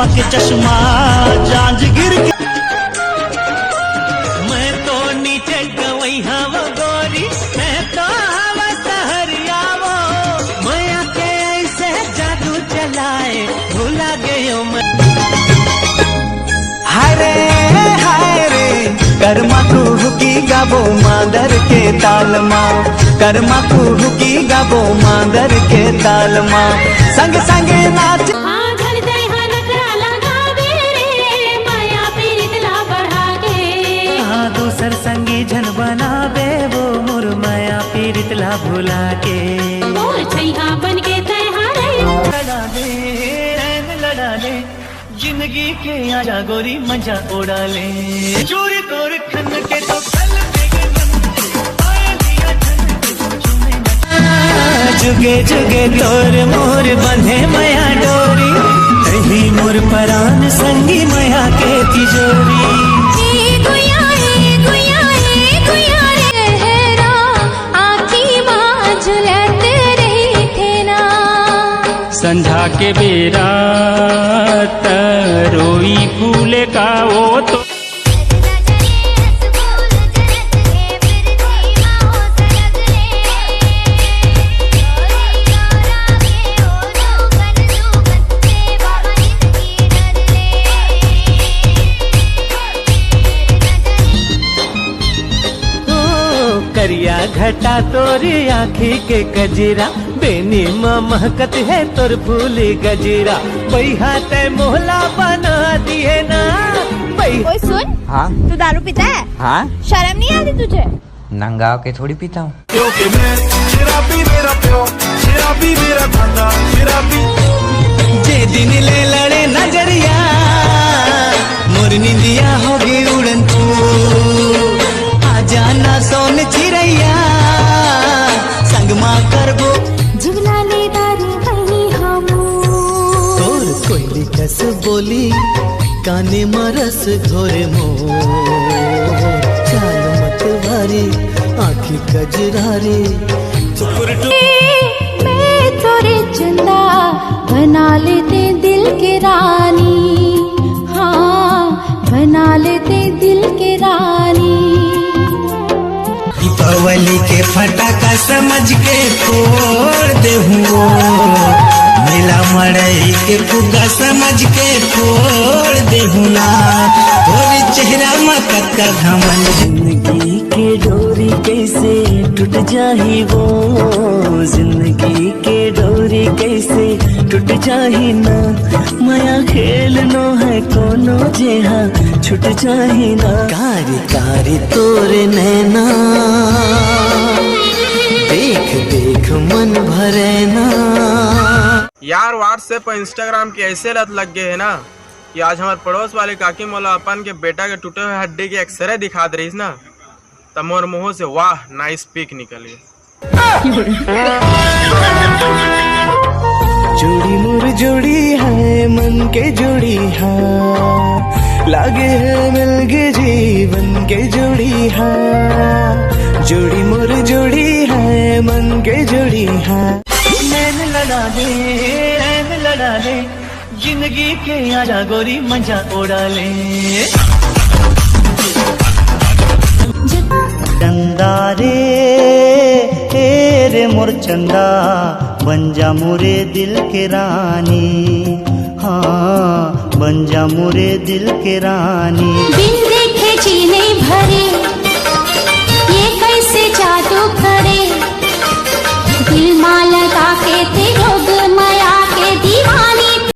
के चश्मा जांजगीर के। मैं तो नीचे गई हवा गोरी, मैं तो हवा सहरिया वो, माया के ऐसे जादू चलाए भूला गयो मैं। हरे हाय रे कर्मा तू की गाबो मादर के ताल माँ, कर्मा तू की गाबो मादर के ताल माँ, संग संग नाच। दूसर संगी झन बनावे वो मोर माया पीरितला भुला के। बन के लड़ा ले रैन लड़ा ले, जिंदगी के आजा गोरी मजा उड़ा ले। चोरी तोर खन के तो कल देगे मन, पाया दिया ठन के तो चुमे न। जुगे जुगे तोर मोर बंधे मया डोरी, रही मोर परान संगी मया के तिजोरी। संझा के बेरा तरोई फूल का वो तो करिया घटा तोरी आँखी के कजरा, बेनी महकत है तोर फूली गजरा, हाथ मोहला बना दिए ना। ओए सुन, हाँ तू दारू पीता है? हाँ शर्म नहीं आती तुझे? नंगा के थोड़ी पीता हूँ। क्योंकि मैं शराबी मेरा प्यो, शराबी मेरा खाना शराबी। जे दिन ले लड़े नजरिया मोर निंदिया होगी उड़न तू, आ जाना सोन चिड़ैया संग माँ करबो। जुगला ले दारी बनी हमू, तोर कोयली कस बोली काने मरस घोरे मोर, चाल मत भारी आँखी कजरारी। मैं तोरे चंदा बना लेते दिल के रानी, हाँ बना लेते दिल के रानी। दीपावली के फटाका समझ के फोड़ दे हुओ, मेला मड़ई के फुग्गा समझ के फोड़ दे हुना, तोरे चेहरा मकत का घमन। जिंदगी के डोरी कैसे टूट जाही वो, जिंदगी के डोरी कैसे टूट जाही ना, माया खेल नो है कोनो जेहा छूट जाही ना। कारी कारी तोरे नैना देख देख मन भरे ना। यार व्हाट्सएप और इंस्टाग्राम की ऐसे लत लग गए है ना कि आज हमारे पड़ोस वाले काकी मोला अपन के बेटा के टूटे हुए हड्डी के एक्सरे दिखा दे रही ना, तब मोर मुंह से वाह नाइस पिक निकल गई। जोड़ी मोर जोड़ी है मन के जोड़ी है, लागे है मिल के जीवन के जोड़ी है। जोड़ी मोर जोड़ी है मन के जोड़ी है। नैन लड़ा ले रैन लड़ा ले, जिंदगी के आजा गोरी मजा उड़ा ले। चंदा रे रे मोर चंदा, बन जा मोरे दिल के रानी, हाँ बन जा मोरे दिल के रानी। बिन देखे जीने भरे ये कैसे जादू करे, दिल माला के ते रोग